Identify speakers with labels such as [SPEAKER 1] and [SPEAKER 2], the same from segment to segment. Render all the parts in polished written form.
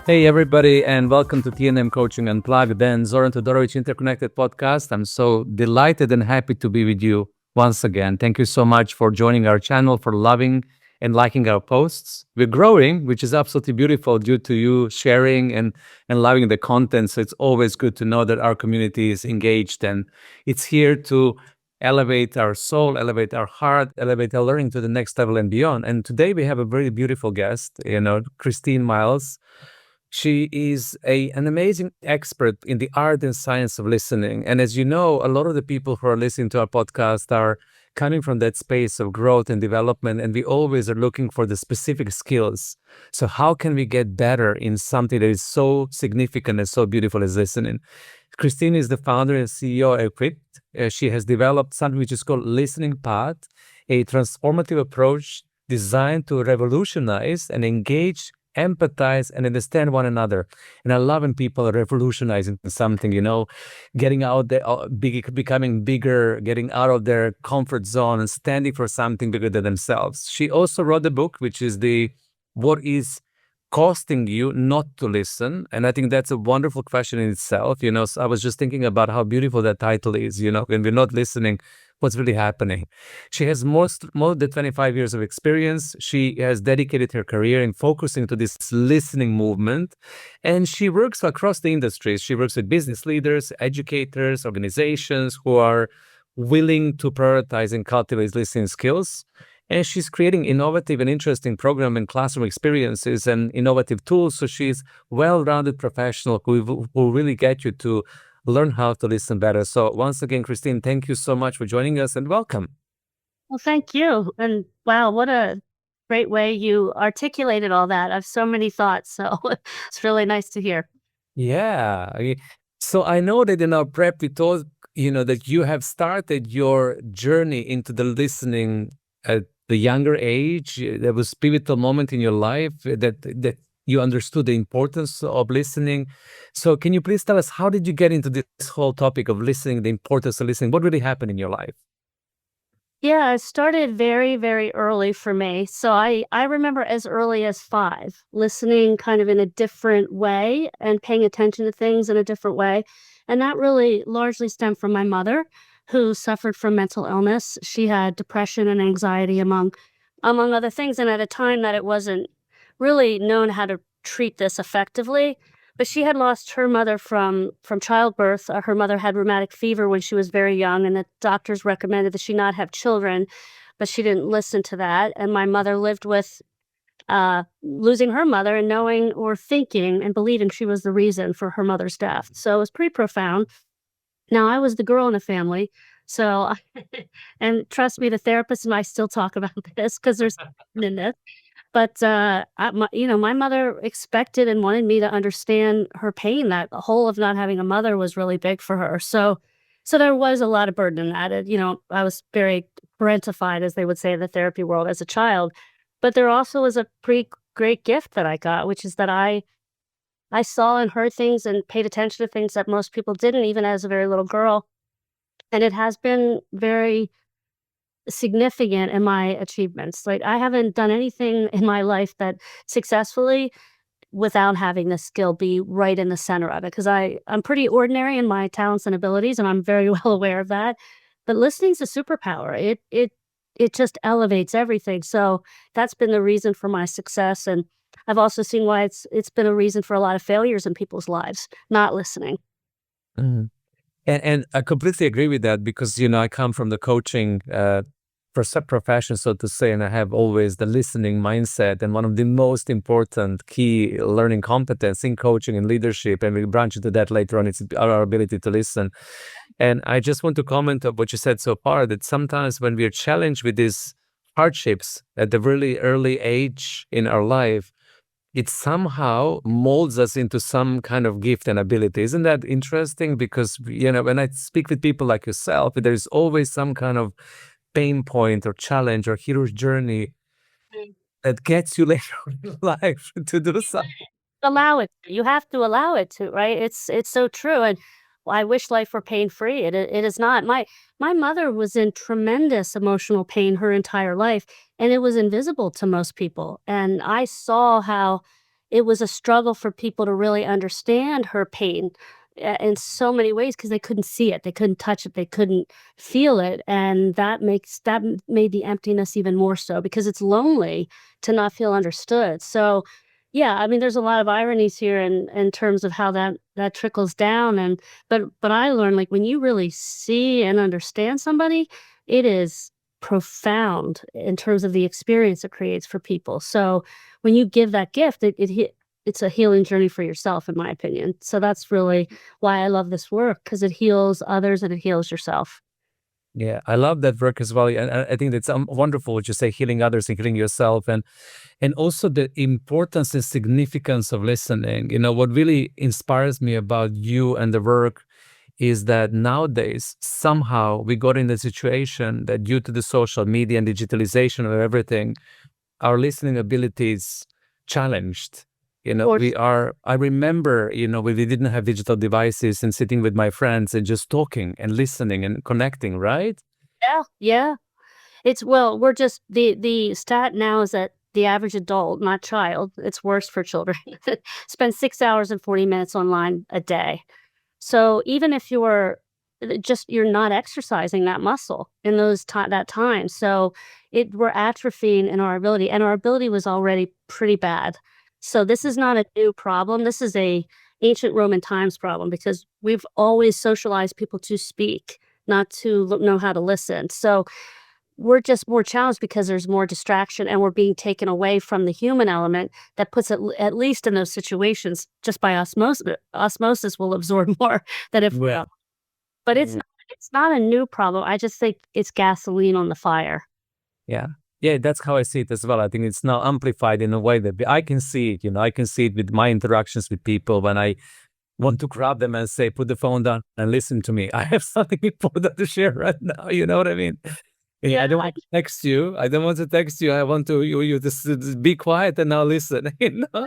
[SPEAKER 1] Hey everybody, and welcome to TNM Coaching Unplugged and Zoran Todorovic Interconnected Podcast. I'm so delighted and happy to be with you once again. Thank you so much for joining our channel, for loving and liking our posts. We're growing, which is absolutely beautiful due to you sharing and loving the content. So it's always good to know that our community is engaged and it's here to elevate our soul, elevate our heart, elevate our learning to the next level and beyond. And today we have a very beautiful guest, Christine Miles. She is an amazing expert in the art and science of listening. And as you know, a lot of the people who are listening to our podcast are coming from that space of growth and development. And we always are looking for the specific skills. So how can we get better in something that is so significant and so beautiful as listening? Christine is the founder and CEO of EQuipt. She has developed something which is called Listening Path, a transformative approach designed to revolutionize and engage, empathize, and understand one another. And I love when people are revolutionizing something, getting out there, becoming bigger, getting out of their comfort zone and standing for something bigger than themselves. She also wrote a book, which is What is Costing You Not to Listen? And I think that's a wonderful question in itself. So I was just thinking about how beautiful that title is, when we're not listening, what's really happening. She has more than 25 years of experience. She has dedicated her career in focusing to this listening movement. And she works across the industries. She works with business leaders, educators, organizations who are willing to prioritize and cultivate listening skills. And she's creating innovative and interesting program and classroom experiences and innovative tools. So she's well-rounded professional who really get you to learn how to listen better. So once again, Christine, thank you so much for joining us and welcome.
[SPEAKER 2] Well, thank you. And wow, what a great way you articulated all that. I have so many thoughts. So it's really nice to hear.
[SPEAKER 1] Yeah. So I know that in our prep, we told, that you have started your journey into the listening at the younger age. There was a pivotal moment in your life that you understood the importance of listening. So can you please tell us, how did you get into this whole topic of listening, the importance of listening? What really happened in your life?
[SPEAKER 2] Yeah, it started very, very early for me. So I remember as early as 5, listening kind of in a different way and paying attention to things in a different way. And that really largely stemmed from my mother, who suffered from mental illness. She had depression and anxiety among other things, and at a time that it wasn't really known how to treat this effectively. But she had lost her mother from childbirth. Her mother had rheumatic fever when she was very young, and the doctors recommended that she not have children, but she didn't listen to that. And my mother lived with losing her mother and knowing or thinking and believing she was the reason for her mother's death. So it was pretty profound. Now I was the girl in the family, so and trust me, the therapist and I still talk about this because there's in this. But, my mother expected and wanted me to understand her pain. That the whole of not having a mother was really big for her. So there was a lot of burden added. I was very parentified, as they would say in the therapy world, as a child. But there also was a pretty great gift that I got, which is that I saw and heard things and paid attention to things that most people didn't, even as a very little girl. And it has been very significant in my achievements. Like, I haven't done anything in my life that successfully without having this skill be right in the center of it. Because I'm pretty ordinary in my talents and abilities, and I'm very well aware of that. But listening's a superpower. It just elevates everything. So that's been the reason for my success, and I've also seen why it's been a reason for a lot of failures in people's lives, not listening.
[SPEAKER 1] Mhm. And I completely agree with that because, I come from the coaching profession, so to say, and I have always the listening mindset. And one of the most important key learning competence in coaching and leadership, and we'll branch into that later on, it's our ability to listen. And I just want to comment on what you said so far, that sometimes when we are challenged with these hardships at the really early age in our life, it somehow molds us into some kind of gift and ability. Isn't that interesting? Because, when I speak with people like yourself, there's always some kind of pain point or challenge or hero's journey
[SPEAKER 2] Mm.
[SPEAKER 1] that gets you later in life to do something.
[SPEAKER 2] Allow it. You have to allow it to, right? It's so true, and I wish life were pain-free. It is not. My mother was in tremendous emotional pain her entire life, and it was invisible to most people, and I saw how it was a struggle for people to really understand her pain in so many ways because they couldn't see it, they couldn't touch it, they couldn't feel it, and made the emptiness even more so because it's lonely to not feel understood. So, yeah, I mean, there's a lot of ironies here in terms of how that trickles down, and but I learned, like, when you really see and understand somebody, it is profound in terms of the experience it creates for people. So, when you give that gift, it's a healing journey for yourself, in my opinion. So that's really why I love this work because it heals others and it heals yourself.
[SPEAKER 1] Yeah, I love that work as well. And I think it's wonderful what you say, healing others and healing yourself, and also the importance and significance of listening. What really inspires me about you and the work is that nowadays somehow we got in the situation that due to the social media and digitalization of everything, our listening abilities challenged.
[SPEAKER 2] Or
[SPEAKER 1] I remember, when we didn't have digital devices and sitting with my friends and just talking and listening and connecting, right?
[SPEAKER 2] yeah, yeah. It's well, we're just the stat now is that the average adult, not child, it's worse for children, spends 6 hours and 40 minutes online a day. So even if you're not exercising that muscle in that time, so we're atrophying in our ability, and our ability was already pretty bad. So this is not a new problem. This is a ancient Roman times problem because we've always socialized people to speak, not to know how to listen. So we're just more challenged because there's more distraction and we're being taken away from the human element that puts it at least in those situations just by osmosis will absorb more than if we're
[SPEAKER 1] Yeah.
[SPEAKER 2] up. But it's not a new problem. I just think it's gasoline on the fire.
[SPEAKER 1] Yeah. Yeah, that's how I see it as well. I think it's now amplified in a way that I can see it, I can see it with my interactions with people when I want to grab them and say, put the phone down and listen to me. I have something important to share right now. You know what I mean? Yeah,
[SPEAKER 2] Yeah,
[SPEAKER 1] I don't want to text you. I don't want to text you. I want you just be quiet and now listen.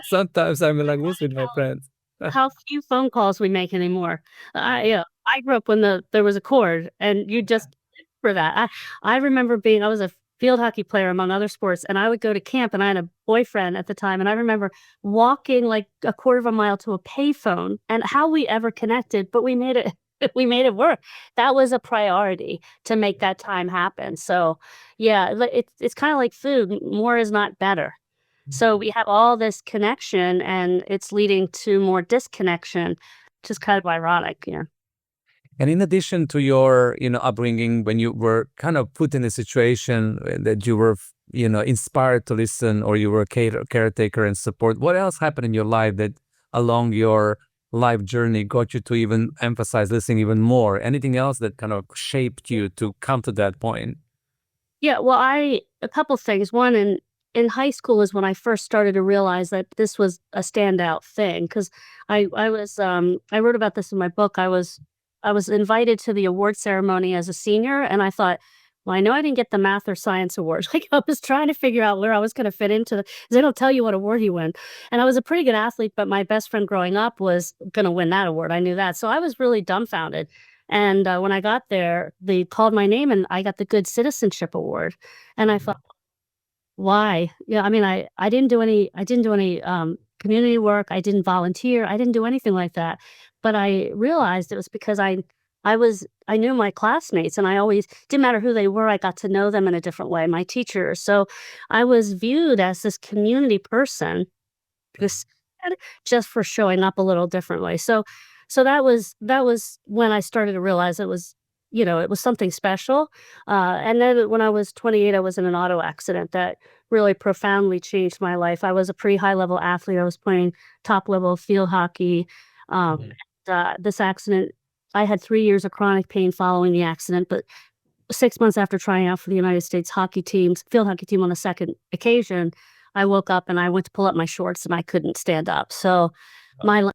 [SPEAKER 1] Sometimes I'm like this with my friends.
[SPEAKER 2] how few phone calls we make anymore. I grew up when there was a cord, and you just for that. I remember I was a field hockey player among other sports, and I would go to camp, and I had a boyfriend at the time, and I remember walking like a quarter of a mile to a payphone, and how we ever connected, but we made it we made it work. That was a priority to make that time happen. So, yeah, it's kind of like food. More is not better. So we have all this connection and it's leading to more disconnection, which is kind of ironic, yeah.
[SPEAKER 1] And in addition to your, upbringing, when you were kind of put in a situation that you were, inspired to listen, or you were a caretaker and support, what else happened in your life that along your life journey got you to even emphasize listening even more? Anything else that kind of shaped you to come to that point?
[SPEAKER 2] Yeah, well, a couple things. One, in high school is when I first started to realize that this was a standout thing because I wrote about this in my book. I was invited to the award ceremony as a senior, and I thought, well, I know I didn't get the math or science award. Like I was trying to figure out where I was going to fit into because they don't tell you what award you win. And I was a pretty good athlete, but my best friend growing up was going to win that award. I knew that, so I was really dumbfounded. And when I got there, they called my name and I got the Good Citizenship Award. And I thought, why? Yeah, I mean, I didn't do any community work. I didn't volunteer. I didn't do anything like that. But I realized it was because I knew my classmates and I always didn't matter who they were, I got to know them in a different way, my teachers. So I was viewed as this community person this just for showing up a little differently. So that was when I started to realize it was something special. And then when I was 28, I was in an auto accident that really profoundly changed my life. I was a pretty high level athlete. I was playing top level field hockey.
[SPEAKER 1] Mhm.
[SPEAKER 2] This accident, I had 3 years of chronic pain following the accident, but 6 months after trying out for the United States field hockey team on the second occasion, I woke up and I went to pull up my shorts and I couldn't stand up. So my life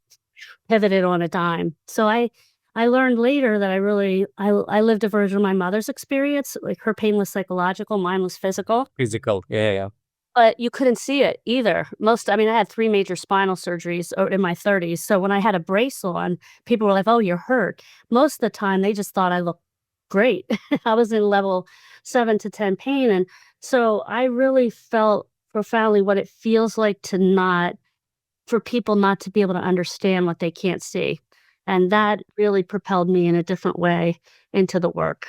[SPEAKER 2] pivoted on a dime. So I learned later that I lived a version of my mother's experience. Like her pain was psychological, mine was physical.
[SPEAKER 1] Physical. Yeah, yeah.
[SPEAKER 2] But you couldn't see it either. I mean, I had 3 major spinal surgeries in my 30s, so when I had a brace on, people were like, "Oh, you're hurt." Most of the time, they just thought I looked great. I was in level 7 to 10 pain, and so I really felt profoundly what it feels like to not for people not to be able to understand what they can't see. And that really propelled me in a different way into the work.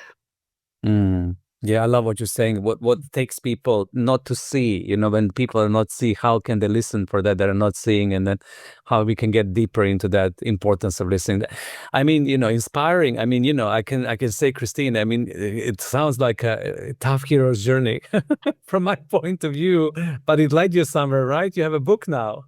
[SPEAKER 1] Mm. Yeah, I love what you're saying. What takes people not to see, when people are not see, how can they listen for that they're not seeing, and then how we can get deeper into that importance of listening. I mean, inspiring. I mean, I can say, Christine, I mean, it sounds like a tough hero's journey from my point of view, but it led you somewhere, right? You have a book now.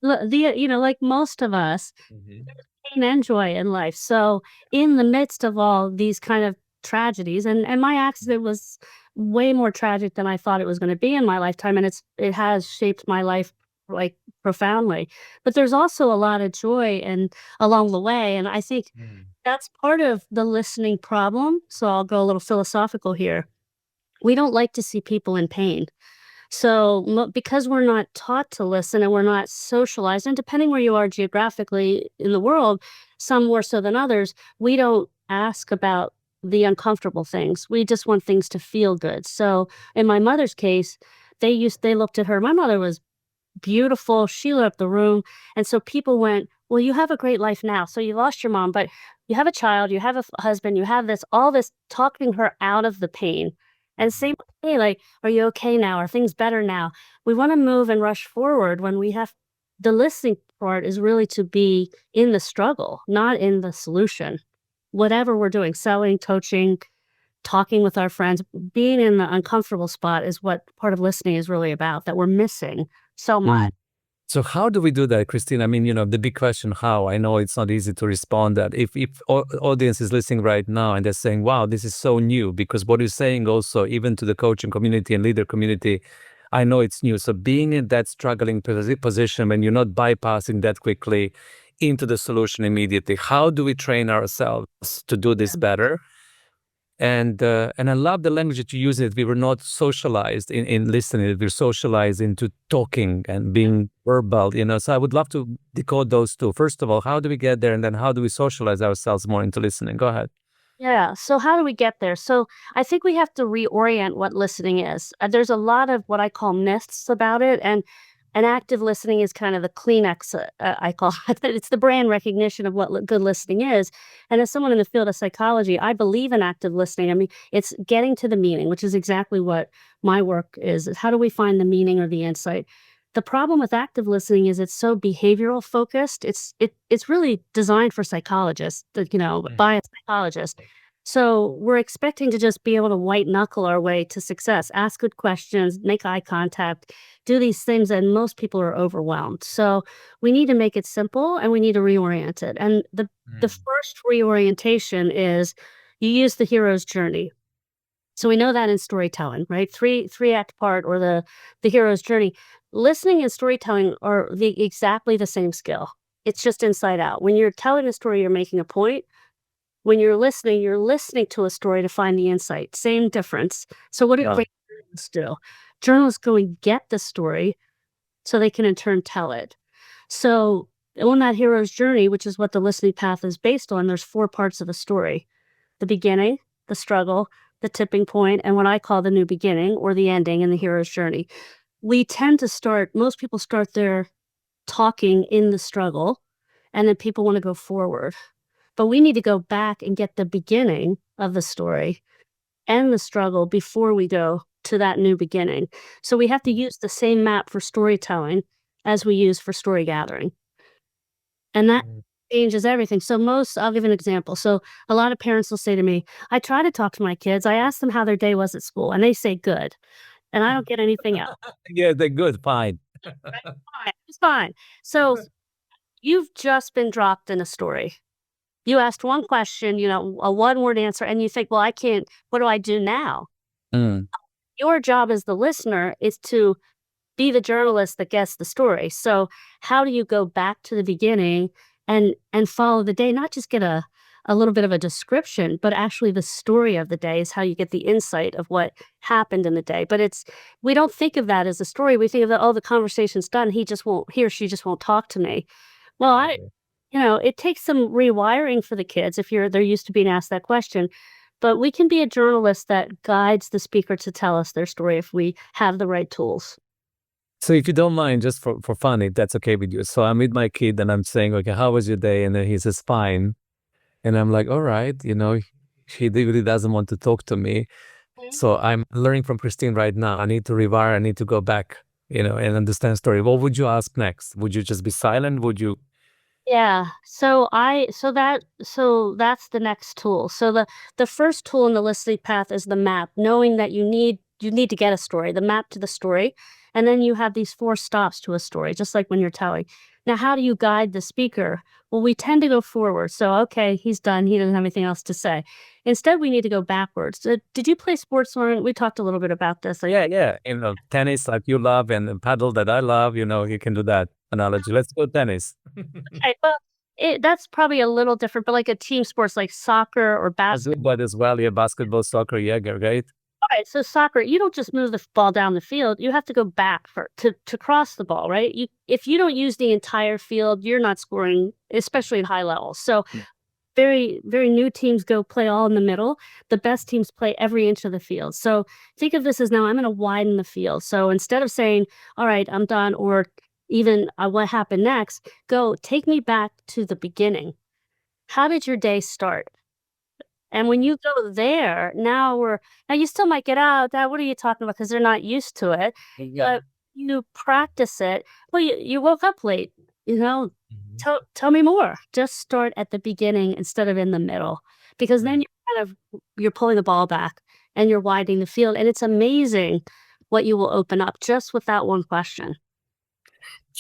[SPEAKER 2] Like most of us,
[SPEAKER 1] Mhm.
[SPEAKER 2] pain and joy in life. So in the midst of all these kind of tragedies, and my accident was way more tragic than I thought it was going to be in my lifetime, and it has shaped my life like profoundly. But there's also a lot of joy and along the way, and I think
[SPEAKER 1] Mm.
[SPEAKER 2] that's part of the listening problem. So I'll go a little philosophical here. We don't like to see people in pain. So, because we're not taught to listen and we're not socialized, and depending where you are geographically in the world, some more so than others, we don't ask about the uncomfortable things. We just want things to feel good. So, in my mother's case, they looked at her. My mother was beautiful. She lit up the room. And so people went, "Well, you have a great life now. So you lost your mom, but you have a child, you have a husband, you have this, all this talking her out of the pain." And same with me, like, "Are you okay now? Are things better now?" We want to move and rush forward when we have the listening part is really to be in the struggle, not in the solution. Whatever we're doing, selling, coaching, talking with our friends, being in the uncomfortable spot is what part of listening is really about that we're missing so much.
[SPEAKER 1] Mm. So how do we do that, Christine? I mean, the big question, how? I know it's not easy to respond that. If audience is listening right now and they're saying, wow, this is so new, because what you're saying also, even to the coaching community and leader community, I know it's new. So being in that struggling position when you're not bypassing that quickly into the solution immediately, how do we train ourselves to do this better? And I love the language that you use. It we were not socialized in listening. We're socialized into talking and being verbal. So I would love to decode those two. First of all, how do we get there, and then how do we socialize ourselves more into listening? Go ahead.
[SPEAKER 2] Yeah. So how do we get there? So I think we have to reorient what listening is. There's a lot of what I call myths about it, and active listening is kind of the Kleenex. I call it. It's the brand recognition of what good listening is. And as someone in the field of psychology, I believe in active listening. I mean, it's getting to the meaning, which is exactly what my work is how do we find the meaning or the insight? The problem with active listening is it's so behavioral focused. It's really designed for psychologists, by a psychologist. So we're expecting to just be able to white knuckle our way to success, ask good questions, make eye contact, do these things, and most people are overwhelmed. So we need to make it simple and we need to reorient it. And the
[SPEAKER 1] Mm.
[SPEAKER 2] first reorientation is you use the hero's journey. So we know that in storytelling, right? Three act part or the hero's journey. Listening and storytelling are exactly the same skill. It's just inside out. When you're telling a story, you're making a point. When you're listening to a story to find the insight. Same difference. So what do
[SPEAKER 1] Yeah.
[SPEAKER 2] great journalists do? Journalists go and get the story so they can in turn tell it. So on that hero's journey, which is what the listening path is based on, there's four parts of a story: the beginning, the struggle, the tipping point, and what I call the new beginning or the ending in the hero's journey. We tend to most people start their talking in the struggle, and then people want to go forward. But we need to go back and get the beginning of the story and the struggle before we go to that new beginning. So we have to use the same map for storytelling as we use for story gathering. And that
[SPEAKER 1] Mm.
[SPEAKER 2] changes everything. So I'll give an example. So a lot of parents will say to me, I try to talk to my kids. I ask them how their day was at school and they say good. And I don't get anything else.
[SPEAKER 1] Yeah, they're good. Fine.
[SPEAKER 2] Fine. It's fine. So you've just been dropped in a story. You asked one question, a one word answer, and you think, well, I can't, what do I do now?
[SPEAKER 1] Mm.
[SPEAKER 2] Your job as the listener is to be the journalist that gets the story. So how do you go back to the beginning and follow the day? Not just get a little bit of a description, but actually the story of the day is how you get the insight of what happened in the day. But we don't think of that as a story. We think of that, oh, the conversation's done. He or she just won't talk to me. Well,
[SPEAKER 1] Exactly.
[SPEAKER 2] it takes some rewiring for the kids if they're used to being asked that question. But we can be a journalist that guides the speaker to tell us their story if we have the right tools.
[SPEAKER 1] So if you don't mind, just for fun, if that's okay with you. So I'm with my kid and I'm saying, okay, how was your day? And then he says, fine. And I'm like, all right, he really doesn't want to talk to me. So I'm learning from Christine right now. I need to rewire, I need to go back, and understand story. What would you ask next? Would you just be silent? Would you?
[SPEAKER 2] Yeah. So that's the next tool. So the first tool in the listening path is the map, knowing that you need to get a story, the map to the story, and then you have these four stops to a story, just like when you're telling. Now, how do you guide the speaker? Well, we tend to go forward. So, okay, he's done. He doesn't have anything else to say. Instead, we need to go backwards. Did you play sports, Lauren? We talked a little bit about this. Like,
[SPEAKER 1] Yeah, yeah. Tennis like you love and paddle that I love, you can do that analogy. Let's go tennis.
[SPEAKER 2] okay, well, that's probably a little different, but like a team sports like soccer or basketball.
[SPEAKER 1] But as well, yeah, basketball, soccer, yeah, great.
[SPEAKER 2] Right, so soccer, you don't just move the ball down the field, you have to go back to cross the ball, right? If you don't use the entire field, you're not scoring, especially at high levels. So
[SPEAKER 1] Mm.
[SPEAKER 2] very, very new teams go play all in the middle. The best teams play every inch of the field. So think of this as now I'm going to widen the field. So instead of saying, all right, I'm done, or even what happened next, go take me back to the beginning. How did your day start? And when you go there, now you still might get out, "Dad, what are you talking about?" Because 'Cause they're not used to it,
[SPEAKER 1] Yeah.
[SPEAKER 2] but you practice it. "Well, you woke up late, you know,
[SPEAKER 1] Mhm.
[SPEAKER 2] tell me more." Just start at the beginning instead of in the middle, because then
[SPEAKER 1] Right.
[SPEAKER 2] you're pulling the ball back and you're widening the field, and it's amazing what you will open up just with that one question.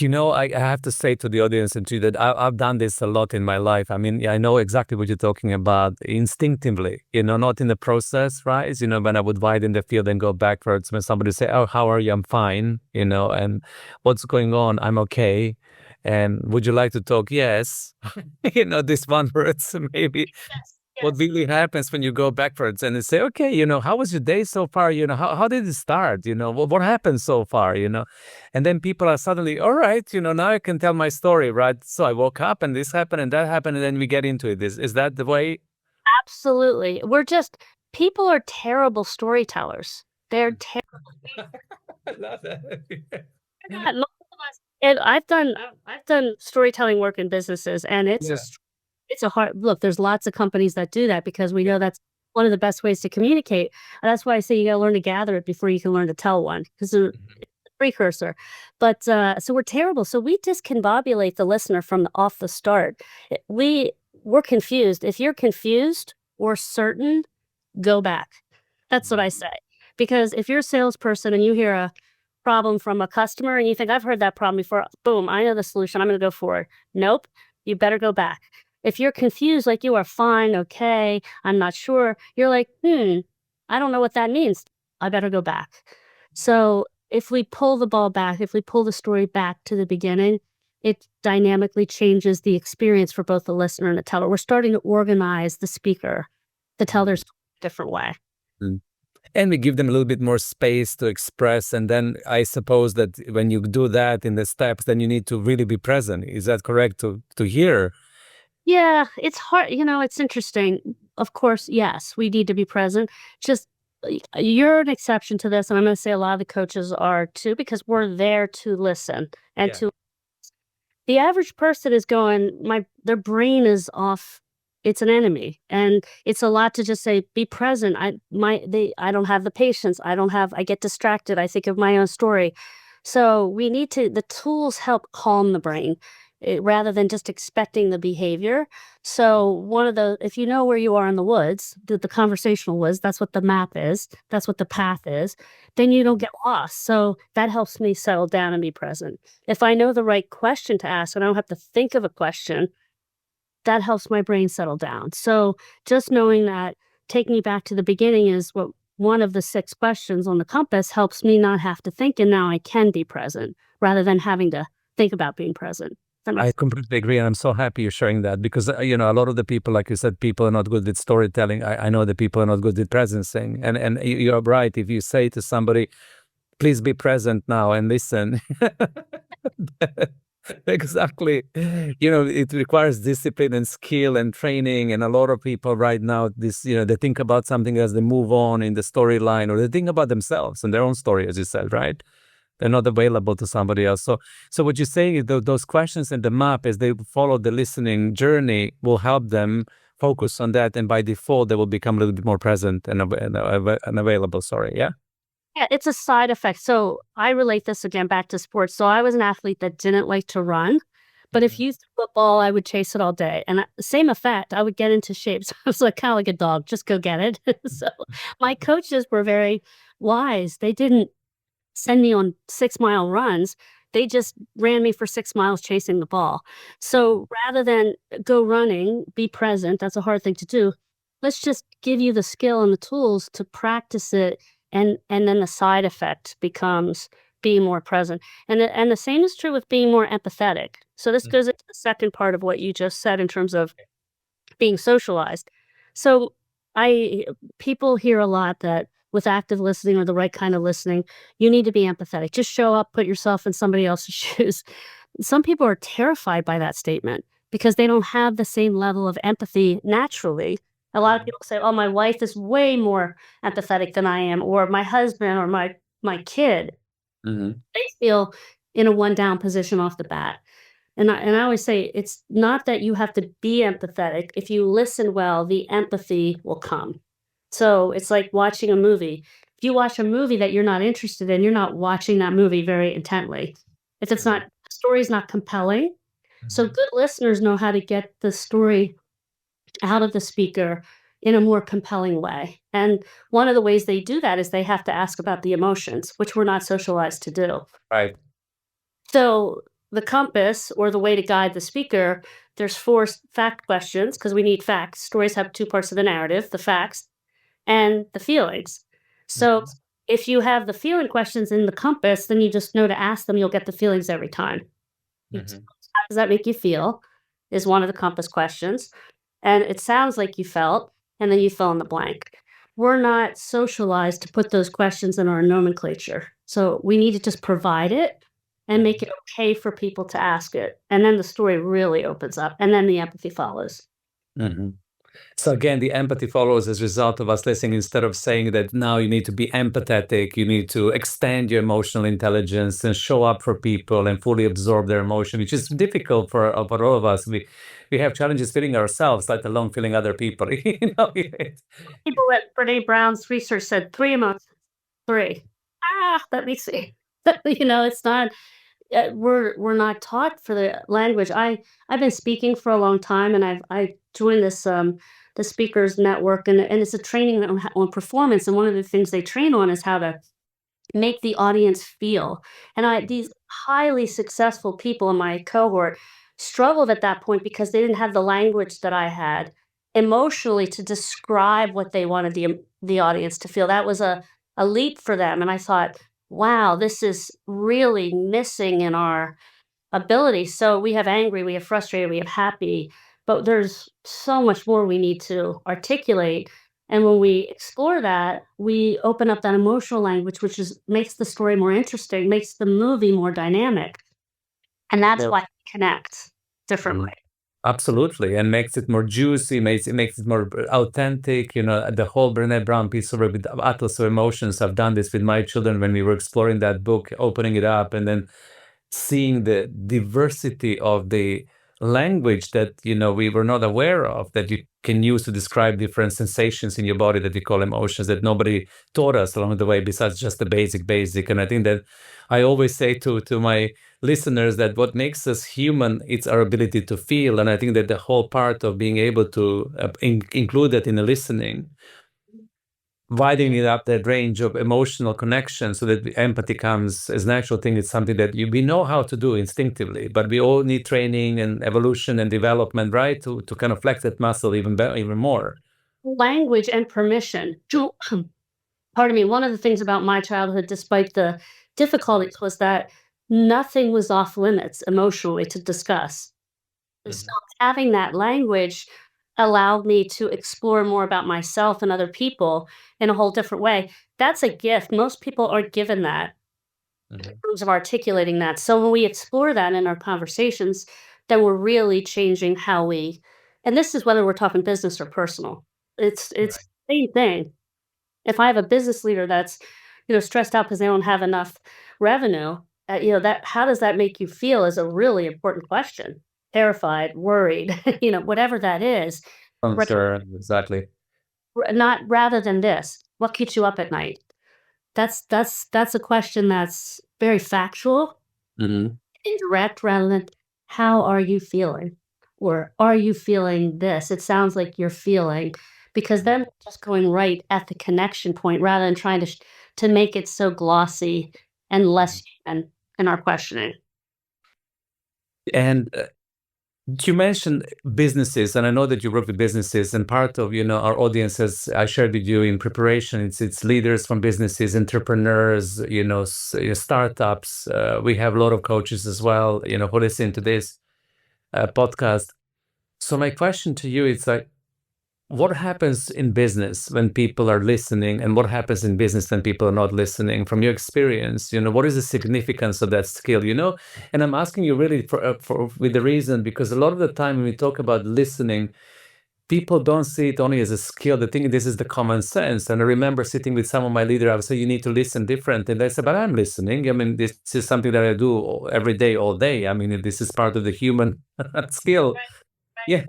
[SPEAKER 1] I have to say to the audience and to you that I've done this a lot in my life. I mean, yeah, I know exactly what you're talking about instinctively, not in the process, right? When I would widen the field and go backwards, when somebody say, oh, how are you? I'm fine, and what's going on? I'm okay. And would you like to talk? Yes. This one words, maybe
[SPEAKER 2] Yes,
[SPEAKER 1] what
[SPEAKER 2] yes.
[SPEAKER 1] really happens when you go backwards and they say, okay, how was your day so far? How did it start? What happened so far? And then people are suddenly, all right, now I can tell my story, right? So I woke up and this happened and that happened. And then we get into it. Is that the way?
[SPEAKER 2] Absolutely. People are terrible storytellers. They're terrible.
[SPEAKER 1] I love that.
[SPEAKER 2] Yeah, most of us and I've done storytelling work in businesses, and
[SPEAKER 1] Yeah.
[SPEAKER 2] it's a hard look, there's lots of companies that do that because we
[SPEAKER 1] Yeah.
[SPEAKER 2] know that's one of the best ways to communicate, and that's why I say you gotta learn to gather it before you can learn to tell one, 'cause the
[SPEAKER 1] Mhm.
[SPEAKER 2] precursor. But, so we're terrible, so we discombobulate the listener from the off the start. We're confused. If you're confused or certain, go back. That's what I
[SPEAKER 1] Mhm.
[SPEAKER 2] say. Because if you're a salesperson and you hear a problem from a customer and you think, "I've heard that problem before. Boom, I know the solution. I'm gonna go for it." Nope, you better go back. If you're confused, like you are fine, okay, I'm not sure, you're like, I don't know what that means. I better go back. So if we pull the ball back, if we pull the story back to the beginning, it dynamically changes the experience for both the listener and the teller. We're starting to organize the speaker to tell their
[SPEAKER 1] Mhm.
[SPEAKER 2] story a different way.
[SPEAKER 1] Mm. And we give them a little bit more space to express. And then I suppose that when you do that in the steps, then you need to really be present. Is that correct to hear?
[SPEAKER 2] Yeah, it's hard, it's interesting. Of course, yes, we need to be present. Just you're an exception to this, and I'm gonna say a lot of the coaches are too, because we're there to listen and
[SPEAKER 1] Yeah.
[SPEAKER 2] to the average person is going, my their brain is off. It's an enemy, and it's a lot to just say, "Be present." I don't have the patience. I get distracted. I think of my own story. So we need to the tools help calm the brain, rather than just expecting the behavior. So one of the if you know where you are in the woods, the conversational woods, that's what the map is. That's what the path is. Then you don't get lost. So that helps me settle down and be present. If I know the right question to ask and I don't have to think of a question, that helps my brain settle down. So just knowing that taking me back to the beginning is what one of the 6 questions on the compass helps me not have to think, and now I can be present rather than having to think about being present. That
[SPEAKER 1] I
[SPEAKER 2] makes
[SPEAKER 1] completely agree, and I'm so happy you're sharing that because a lot of the people, like you said, people are not good with storytelling. I know that people are not good with presencing, and you're right. If you say to somebody, "Please be present now and listen," exactly. It requires discipline and skill and training, and a lot of people right now, they think about something as they move on in the storyline, or they think about themselves and their own story, as you said, right? they're not available to somebody else. So what you're saying is those questions in the map, as they follow the listening journey, will help them focus on that, and by default, they will become a little bit more present and available. Sorry, yeah.
[SPEAKER 2] Yeah, it's a side effect. So I relate this again back to sports. So I was an athlete that didn't like to run, but if
[SPEAKER 1] Mhm.
[SPEAKER 2] you threw a ball, I would chase it all day. And same effect, I would get into shape. So I was like kind of like a dog, just go get it. So my coaches were very wise. They didn't send me on 6-mile runs. They just ran me for 6 miles chasing the ball. So rather than go running, be present, that's a hard thing to do. Let's just give you the skill and the tools to practice it, and then the side effect becomes being more present. And the same is true with being more empathetic. So this goes into the second part of what you just said in terms of being socialized. So I people hear a lot that with active listening or the right kind of listening, you need to be empathetic. Just show up, put yourself in somebody else's shoes. Some people are terrified by that statement because they don't have the same level of empathy naturally. A lot of
[SPEAKER 1] Mhm.
[SPEAKER 2] people say, "Oh, my wife is way more empathetic than I am," or my husband or my kid.
[SPEAKER 1] Mhm.
[SPEAKER 2] They feel in a one down position off the bat. And I always say it's not that you have to be empathetic. If you listen well, the empathy will come. So it's like watching a movie. If you watch a movie that you're not interested in, you're not watching that movie very intently. If it's not
[SPEAKER 1] Mhm.
[SPEAKER 2] the story's not compelling. So
[SPEAKER 1] Mhm.
[SPEAKER 2] good listeners know how to get the story out of the speaker in a more compelling way. And one of the ways they do that is they have to ask about the emotions, which we're not socialized to do.
[SPEAKER 1] Right.
[SPEAKER 2] So the compass or the way to guide the speaker, there's four fact questions because we need facts. Stories have two parts of the narrative, the facts and the feelings. So
[SPEAKER 1] Mhm.
[SPEAKER 2] if you have the feeling questions in the compass, then you just know to ask them, you'll get the feelings every time.
[SPEAKER 1] Mhm.
[SPEAKER 2] How does that make you feel? Is one of the compass questions. And it sounds like you felt, and then you fill in the blank. We're not socialized to put those questions in our nomenclature. So we need to just provide it and make
[SPEAKER 1] Mhm.
[SPEAKER 2] it okay for people to ask it. And then the story really opens up, and then the empathy follows.
[SPEAKER 1] Mhm. So again, the empathy follows as a result of us listening. Instead of saying that now you need to be empathetic, you need to extend your emotional intelligence and show up for people and fully absorb their emotion, which is difficult for all of us. We have challenges feeling ourselves, let alone feeling other people.
[SPEAKER 2] People at Brene Brown's research said 3 emotions. 3. Let me see. It's not we're not taught for the language. I've been speaking for a long time, and I joined this the speakers network, and it's a training on performance. And one of the things they train on is how to make the audience feel. And these highly successful people in my cohort struggled at that point because they didn't have the language that I had emotionally to describe what they wanted the audience to feel. That was a leap for them. And I thought, wow, this is really missing in our ability. So we have angry, we have frustrated, we have happy, but there's so much more we need to articulate. And when we explore that, we open up that emotional language, which is makes the story more interesting, makes the movie more dynamic. And that's
[SPEAKER 1] Yeah.
[SPEAKER 2] why we connect differently.
[SPEAKER 1] Mhm. Absolutely, and makes it more juicy, makes it more authentic. The whole Brené Brown piece of it with Atlas of Emotions. I've done this with my children when we were exploring that book, opening it up, and then seeing the diversity of the language that we were not aware of, that you can use to describe different sensations in your body that we call emotions, that nobody taught us along the way besides just the basic. And I think that I always say to my listeners that what makes us human, it's our ability to feel. And I think that the whole part of being able to include that in the listening, widening up that range of emotional connection so that empathy comes as natural thing. It's something that we know how to do instinctively, but we all need training and evolution and development, right, to kind of flex that muscle even better, even more.
[SPEAKER 2] Language and permission. Pardon me. One of the things about my childhood, despite the difficulties, was that nothing was off limits emotionally to discuss. So
[SPEAKER 1] Mhm.
[SPEAKER 2] having that language allowed me to explore more about myself and other people in a whole different way. That's a gift. Most people aren't given that in
[SPEAKER 1] Mhm.
[SPEAKER 2] terms of articulating that. So when we explore that in our conversations, then we're really changing how we, and this is whether we're talking business or personal. It's
[SPEAKER 1] Right.
[SPEAKER 2] the same thing. If I have a business leader that's stressed out because they don't have enough revenue. That how does that make you feel is a really important question. Terrified, worried, whatever that is. Right.
[SPEAKER 1] Concern, exactly.
[SPEAKER 2] Not rather than this. What keeps you up at night? That's a question that's very factual
[SPEAKER 1] Hmm.
[SPEAKER 2] and direct rather than how are you feeling? Or are you feeling this? It sounds like you're feeling because then we're just going right at the connection point rather than trying to make it so glossy and less human in our questioning.
[SPEAKER 1] And you mentioned businesses, and I know that you work with businesses, and part of our audience, as I shared with you in preparation, it's leaders from businesses, entrepreneurs, startups. We have a lot of coaches as well, who listen to this podcast. So my question to you is like, what happens in business when people are listening, and what happens in business when people are not listening? From your experience, what is the significance of that skill? And I'm asking you really for with the reason, because a lot of the time when we talk about listening, people don't see it only as a skill. They think this is the common sense. And I remember sitting with some of my leaders, I would say, you need to listen different. And they said, but I'm listening. I mean, this is something that I do every day, all day. I mean, this is part of the human skill. Yeah.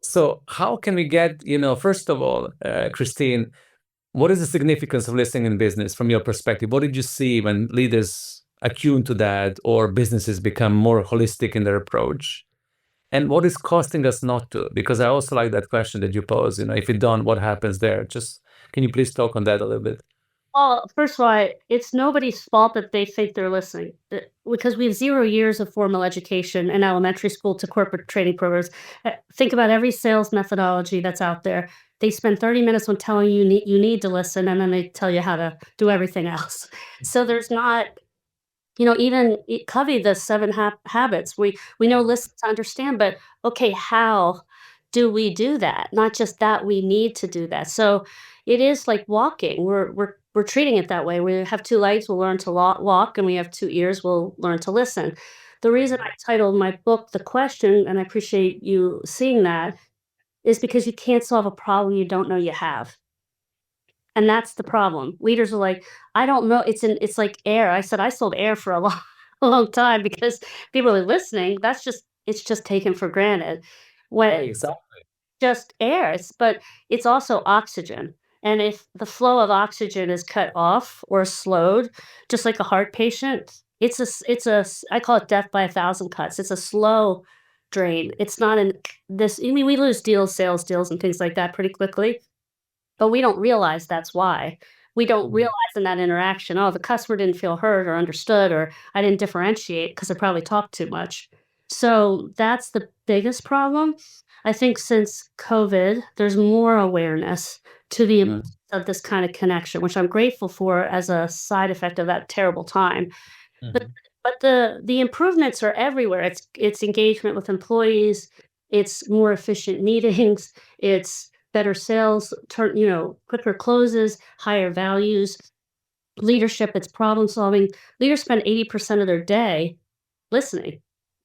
[SPEAKER 1] So how can we get, first of all, Christine, what is the significance of listening in business from your perspective? What did you see when leaders attune to that, or businesses become more holistic in their approach? And what is costing us not to? Because I also like that question that you pose, if you don't, what happens there? Just, can you please talk on that a little bit?
[SPEAKER 2] Well, first of all, it's nobody's fault that they think they're listening, because we have 0 years of formal education in elementary school to corporate training programs. Think about every sales methodology that's out there. They spend 30 minutes on telling you need to listen, and then they tell you how to do everything else. So there's not even Covey, the 7 habits, we know listen to understand, but okay, how do we do that? Not just that we need to do that. So it is like walking. We're treating it that way. We have 2 legs, we'll learn to walk, and we have 2 ears, we'll learn to listen. The reason I titled my book The Question, and I appreciate you seeing that, is because you can't solve a problem you don't know you have. And that's the problem. Leaders are like, "I don't know, it's like air." I said, "I sold air for a long a long time because people are listening. It's just taken for granted." When it's
[SPEAKER 1] Exactly.
[SPEAKER 2] just air, but it's also oxygen. And if the flow of oxygen is cut off or slowed, just like a heart patient, I call it death by a thousand cuts. It's a slow drain. It's not an this I mean, we lose deals, sales deals, and things like that pretty quickly. But we don't realize that's why. We don't realize in that interaction, "Oh, the customer didn't feel heard or understood, or I didn't differentiate because I probably talked too much." So, that's the biggest problem. I think since COVID, there's more awareness to the
[SPEAKER 1] Mm,
[SPEAKER 2] importance of this kind of connection, which I'm grateful for as a side effect of that terrible time. But
[SPEAKER 1] mhm,
[SPEAKER 2] the improvements are everywhere. It's engagement with employees, it's more efficient meetings, it's better sales, quicker closes, higher values, leadership, it's problem solving. Leaders spend 80% of their day listening.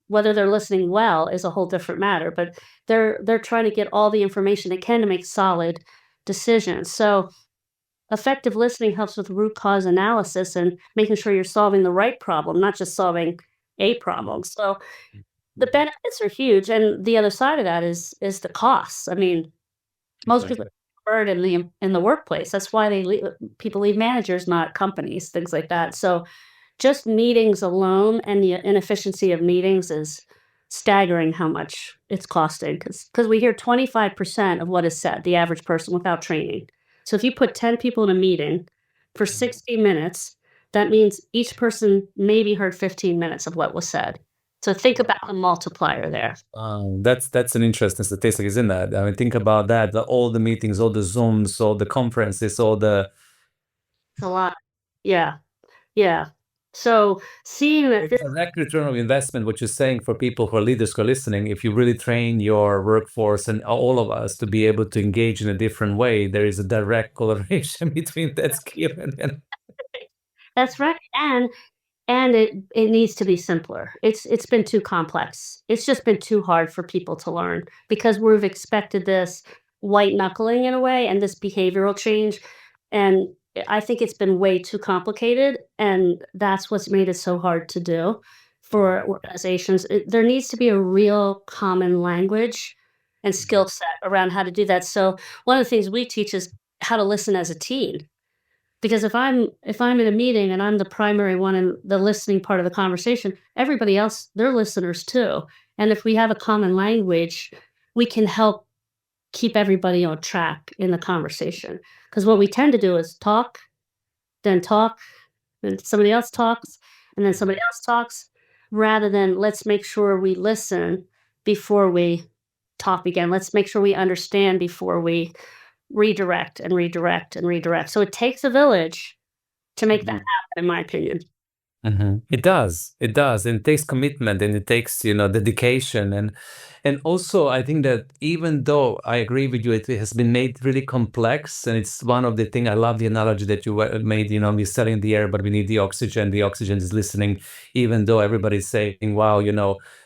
[SPEAKER 2] Whether they're listening well is a whole different matter, but they're trying to get all the information they can to make solid decisions. So effective listening helps with root cause analysis and making sure you're solving the right problem, not just solving a problem. So the
[SPEAKER 1] mhm.
[SPEAKER 2] benefits are huge, and the other side of that is the costs. I mean, most people
[SPEAKER 1] Exactly.
[SPEAKER 2] are in the workplace. That's why people leave managers, not companies, things like that. So just meetings alone and the inefficiency of meetings is staggering how much it's costing because we hear 25% of what is said, the average person, without training. So if you put 10 people in a meeting for
[SPEAKER 1] Mhm.
[SPEAKER 2] 60 minutes, that means each person maybe heard 15 minutes of what was said. So think about the multiplier there.
[SPEAKER 1] That's an interesting statistic, isn't that? I mean, think about that. All the meetings, all the Zooms, all the conferences, all the
[SPEAKER 2] It's a lot. Yeah. Yeah. So seeing that
[SPEAKER 1] It's
[SPEAKER 2] this
[SPEAKER 1] a direct return of investment, what you're saying for people who are leaders who are listening. If you really train your workforce and all of us to be able to engage in a different way, there is a direct correlation between that skill and
[SPEAKER 2] that's right. And it needs to be simpler. It's been too complex. It's just been too hard for people to learn because we've expected this white knuckling in a way and this behavioral change. And I think it's been way too complicated, and that's what's made it so hard to do for organizations. There needs to be a real common language and skill set around how to do that. So one of the things we teach is how to listen as a team. Because if I'm in a meeting and I'm the primary one in the listening part of the conversation, everybody else, they're listeners too. And if we have a common language, we can help keep everybody on track in the conversation. Because what we tend to do is talk, then somebody else talks, and then somebody else talks, rather than let's make sure we listen before we talk again. Let's make sure we understand before we redirect and redirect and redirect. So it takes a village to make that happen, in my opinion.
[SPEAKER 1] It does. It does. And it takes commitment and it takes, dedication. And also I think that even though I agree with you, it has been made really complex. And it's one of the things I love the analogy that you made, we're selling the air, but we need the oxygen. The oxygen is listening, even though everybody's saying, wow,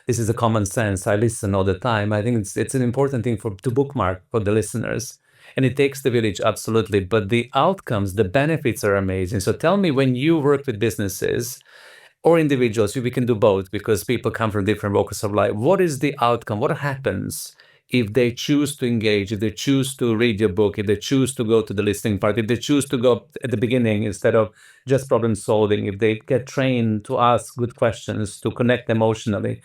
[SPEAKER 1] this is a common sense. I listen all the time. I think it's an important thing to bookmark for the listeners. And it takes the village, absolutely. But the outcomes, the benefits are amazing. So tell me, when you work with businesses or individuals, we can do both because people come from different walks of life. What is the outcome? What happens if they choose to engage, if they choose to read your book, if they choose to go to the listening part, if they choose to go at the beginning instead of just problem solving, if they get trained to ask good questions, to connect emotionally?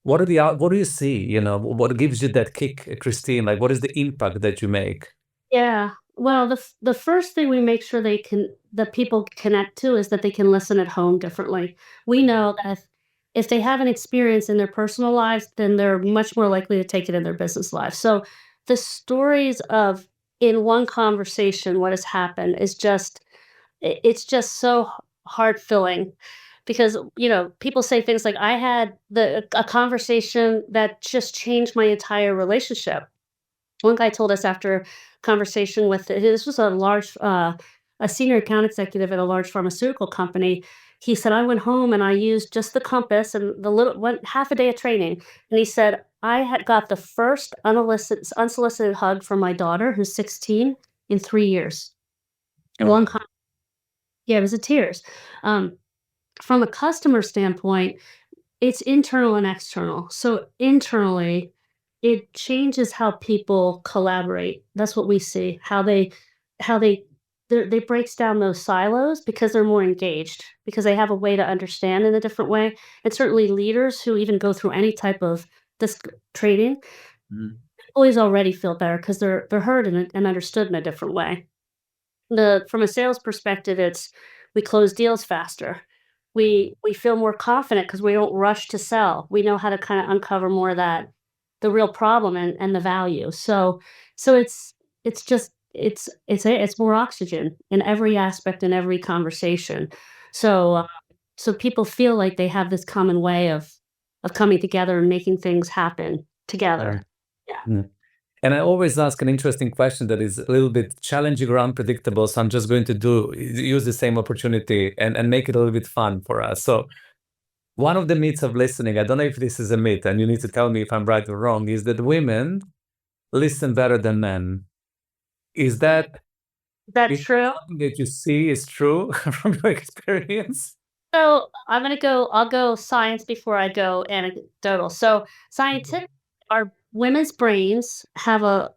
[SPEAKER 1] What do you see? What gives you that kick, Christine? Like, what is the impact that you make?
[SPEAKER 2] Yeah. Well, the first thing we make sure that people connect to is that they can listen at home differently. We know that if they have an experience in their personal lives, then they're much more likely to take it in their business lives. So the stories of in one conversation what has happened is it's just so heart filling because people say things like I had a conversation that just changed my entire relationship. One guy told us after a conversation with this was a senior account executive at a large pharmaceutical company. He said, I went home and I used just the compass and the little went half a day of training. And he said, I had got the first unsolicited hug from my daughter, who's 16, in 3 years.
[SPEAKER 1] Oh,
[SPEAKER 2] One, yeah, it was a tears. Um, from a customer standpoint, it's internal and external. So internally, it changes how people collaborate. That's what we see. How they breaks down those silos because they're more engaged, because they have a way to understand in a different way. And certainly leaders who even go through any type of this training always already feel better because they're heard and understood in a different way. From a sales perspective, it's we close deals faster. We feel more confident because we don't rush to sell. We know how to kinda uncover more of that the real problem and the value. So it's just it's more oxygen in every aspect, in every conversation. So, so people feel like they have this common way of coming together and making things happen together. Yeah.
[SPEAKER 1] yeah. And I always ask an interesting question that is a little bit challenging or unpredictable. So I'm just going to use the same opportunity and make it a little bit fun for us. So one of the myths of listening, I don't know if this is a myth, and you need to tell me if I'm right or wrong, is that women listen better than men. Is that
[SPEAKER 2] Is that
[SPEAKER 1] is
[SPEAKER 2] true?
[SPEAKER 1] something that you see is true from your experience?
[SPEAKER 2] So I'll go science before I go anecdotal. So scientific, our women's brains have a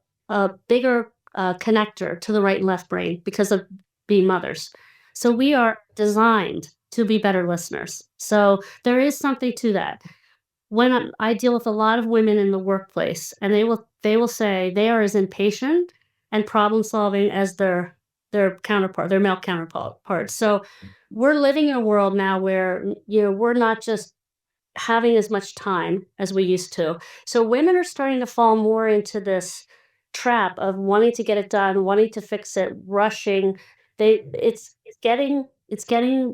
[SPEAKER 2] bigger connector to the right and left brain because of being mothers. So we are designed to be better listeners. So there is something to that. I deal with a lot of women in the workplace, and they will say they are as impatient and problem solving as their counterpart, their male counterparts. So we're living in a world now where we're not just having as much time as we used to. So women are starting to fall more into this trap of wanting to get it done, wanting to fix it, rushing. It's getting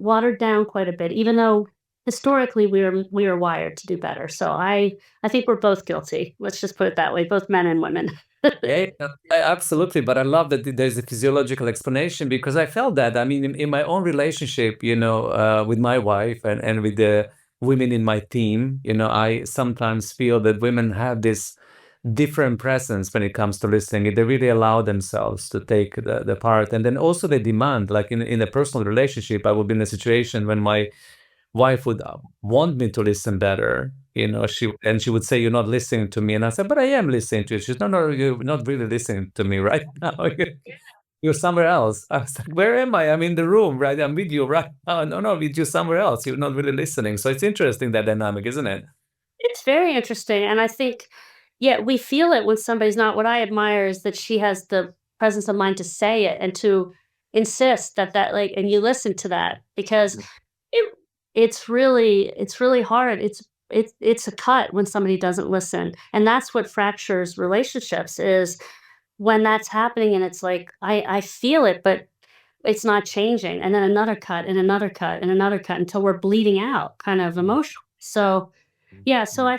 [SPEAKER 2] watered down quite a bit, even though historically we are wired to do better. So I think we're both guilty. Let's just put it that way, both men and women.
[SPEAKER 1] Yeah, absolutely. But I love that there's a physiological explanation because I felt that. I mean, in my own relationship, with my wife and with the women in my team, I sometimes feel that women have this different presence when it comes to listening. They really allow themselves to take the part. And then also they demand, like in a personal relationship, I would be in a situation when my wife would want me to listen better. She would say, "You're not listening to me." And I said, "But I am listening to you." She's, "No, you're not really listening to me right now. You're somewhere else." I was like, "Where am I? I'm in the room, right? I'm with you right now." "No, with you somewhere else. You're not really listening." So it's interesting, that dynamic, isn't it?
[SPEAKER 2] It's very interesting, and I think, yeah, we feel it when somebody's not. What I admire is that she has the presence of mind to say it and to insist that, like, and you listen to that because it it's really hard. It's a cut when somebody doesn't listen, and that's what fractures relationships is when that's happening and it's like, I feel it, but it's not changing, and then another cut, and another cut, and another cut until we're bleeding out kind of emotionally. So yeah, so I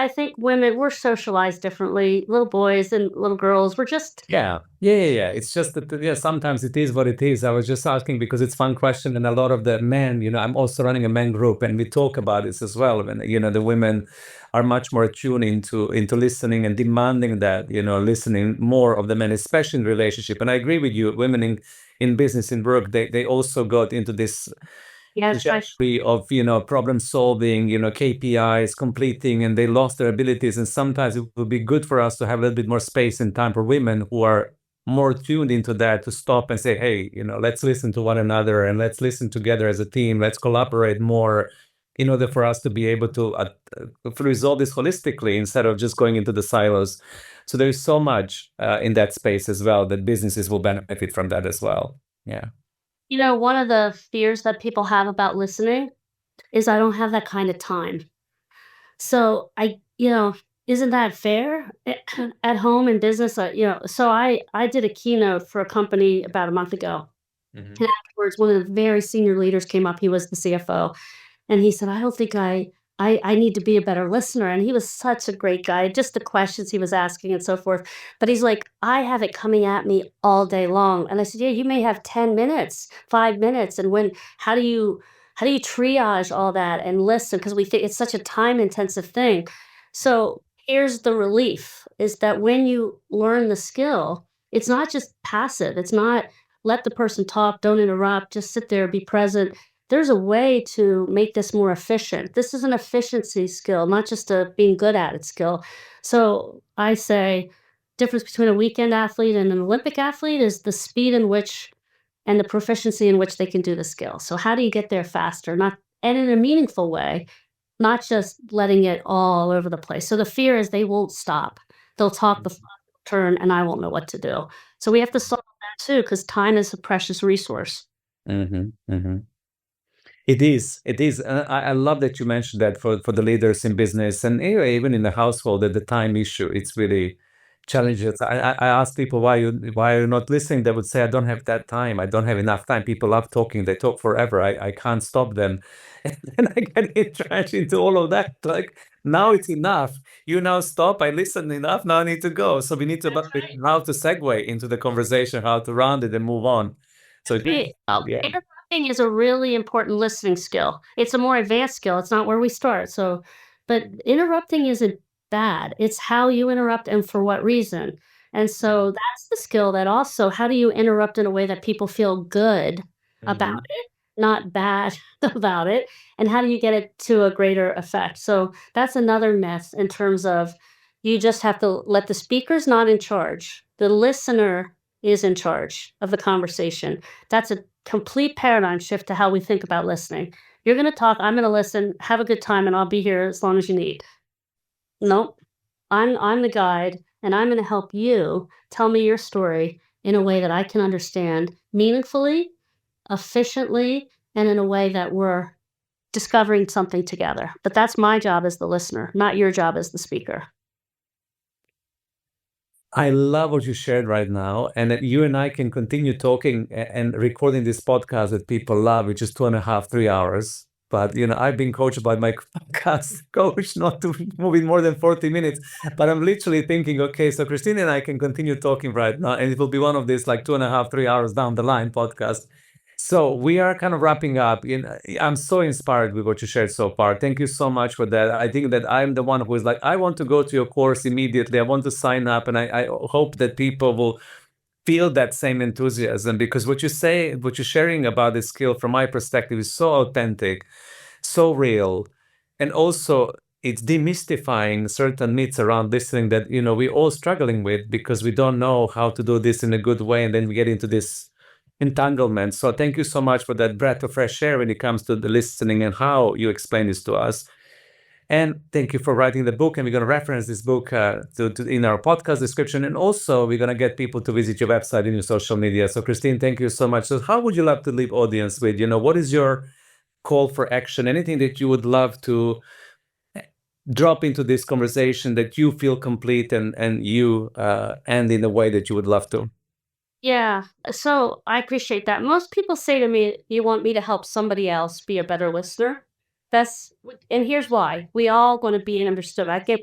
[SPEAKER 2] think women, we're socialized differently. Little boys and little girls, we're just
[SPEAKER 1] Yeah. It's just that, yeah, sometimes it is what it is. I was just asking because it's fun question, and a lot of the men, I'm also running a men group, and we talk about this as well. When the women are much more tuned into listening and demanding that, listening more of the men, especially in relationship. And I agree with you. Women in business, in work, they also got into this
[SPEAKER 2] yes,
[SPEAKER 1] trajectory of problem solving, KPIs completing, and they lost their abilities. And sometimes it would be good for us to have a little bit more space and time for women who are more tuned into that, to stop and say, "Hey, let's listen to one another, and let's listen together as a team. Let's collaborate more in order for us to be able to resolve this holistically, instead of just going into the silos." So there's so much in that space as well, that businesses will benefit from that as well. Yeah.
[SPEAKER 2] one of the fears that people have about listening is I don't have that kind of time. So isn't that fair? At home in business, so I did a keynote for a company about a month ago.
[SPEAKER 1] Hmm.
[SPEAKER 2] And afterwards, one of the very senior leaders came up. He was the CFO. And he said, "I don't think I need to be a better listener." And he was such a great guy, just the questions he was asking and so forth. But he's like, "I have it coming at me all day long." And I said, "Yeah, you may have 10 minutes, 5 minutes. And how do you triage all that and listen? Because we think it's such a time intensive thing." So here's the relief is that when you learn the skill, it's not just passive. It's not let the person talk, don't interrupt, just sit there, be present. There's a way to make this more efficient. This is an efficiency skill, not just a being good at it skill. So I say difference between a weekend athlete and an Olympic athlete is the speed in which and the proficiency in which they can do the skill. So how do you get there faster? Not and in a meaningful way, not just letting it all over the place. So the fear is they won't stop. They'll talk the turn and I won't know what to do. So we have to solve that too, because time is a precious resource.
[SPEAKER 1] Hmm. Hmm. It is. It is. I love that you mentioned that for the leaders in business, and anyway, even in the household, that the time issue, it's really challenges. I ask people, why are you not listening? They would say, "I don't have that time. I don't have enough time." People love talking. They talk forever. I can't stop them. And then I get entrenched into all of that. Like, now it's enough. You now stop. I listened enough. Now I need to go. So we need to how to segue into the conversation, how to round it and move on. So yeah.
[SPEAKER 2] Interrupting is a really important listening skill. It's a more advanced skill. It's not where we start. So, but interrupting isn't bad. It's how you interrupt and for what reason. And so that's the skill that also, how do you interrupt in a way that people feel good about
[SPEAKER 1] Mhm.
[SPEAKER 2] it, not bad about it? And how do you get it to a greater effect? So that's another myth in terms of you just have to let the speaker's not in charge. The listener is in charge of the conversation. That's a complete paradigm shift to how we think about listening. You're going to talk, I'm going to listen, have a good time, and I'll be here as long as you need. Nope. I'm the guide, and I'm going to help you tell me your story in a way that I can understand meaningfully, efficiently, and in a way that we're discovering something together. But that's my job as the listener, not your job as the speaker.
[SPEAKER 1] I love what you shared right now, and that you and I can continue talking and recording this podcast that people love, which is 2.5, 3 hours. But I've been coached by my podcast coach not to move in more than 40 minutes. But I'm literally thinking, okay, so Christine and I can continue talking right now, and it will be one of these like 2.5, 3 hours down the line podcast. So we are kind of wrapping up. I'm so inspired with what you shared so far. Thank you so much for that. I think that I'm the one who is like, I want to go to your course immediately. I want to sign up, and I hope that people will feel that same enthusiasm, because what you say, what you're sharing about this skill, from my perspective, is so authentic, so real, and also it's demystifying certain myths around listening that we're all struggling with, because we don't know how to do this in a good way, and then we get into this entanglement. So thank you so much for that breath of fresh air when it comes to the listening and how you explain this to us. And thank you for writing the book. And we're going to reference this book in our podcast description. And also, we're going to get people to visit your website and your social media. So, Christine, thank you so much. So, how would you love to leave audience with? What is your call for action? Anything that you would love to drop into this conversation that you feel complete, and you end in the way that you would love to?
[SPEAKER 2] Yeah, so I appreciate that. Most people say to me, "You want me to help somebody else be a better listener?" And here's why: we all going to be understood. I get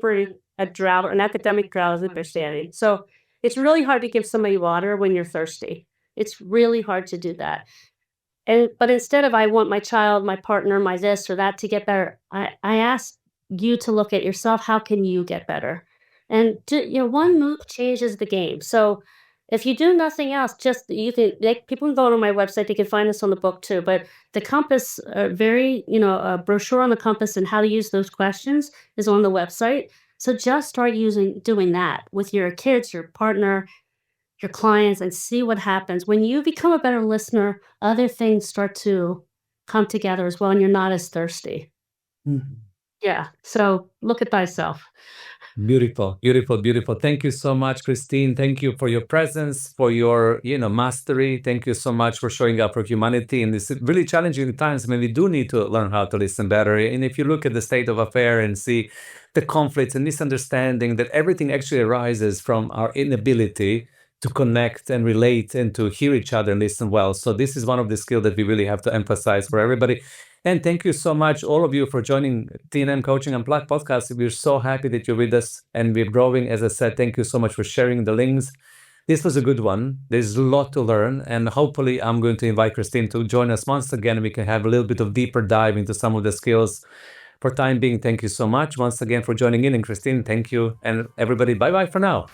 [SPEAKER 2] a drought, an academic drought of understanding. So it's really hard to give somebody water when you're thirsty. It's really hard to do that. But instead of I want my child, my partner, my this or that to get better, I ask you to look at yourself. How can you get better? And one move changes the game. So if you do nothing else, just people can go to my website. They can find this on the book too. But the compass, a brochure on the compass and how to use those questions is on the website. So just start doing that with your kids, your partner, your clients, and see what happens. When you become a better listener, other things start to come together as well, and you're not as thirsty.
[SPEAKER 1] Mhm.
[SPEAKER 2] Yeah. So look at thyself.
[SPEAKER 1] Beautiful, beautiful, beautiful. Thank you so much, Christine. Thank you for your presence, for your, mastery. Thank you so much for showing up for humanity in these really challenging times when we do need to learn how to listen better. And if you look at the state of affair and see the conflicts and misunderstanding, that everything actually arises from our inability to connect and relate and to hear each other and listen well. So this is one of the skills that we really have to emphasize for everybody. And thank you so much, all of you, for joining TNM Coaching Unplugged podcast. We're so happy that you're with us, and we're growing. As I said, thank you so much for sharing the links. This was a good one. There's a lot to learn, and hopefully I'm going to invite Christine to join us once again. We can have a little bit of deeper dive into some of the skills. For time being, thank you so much once again for joining in. And Christine, thank you. And everybody, bye-bye for now.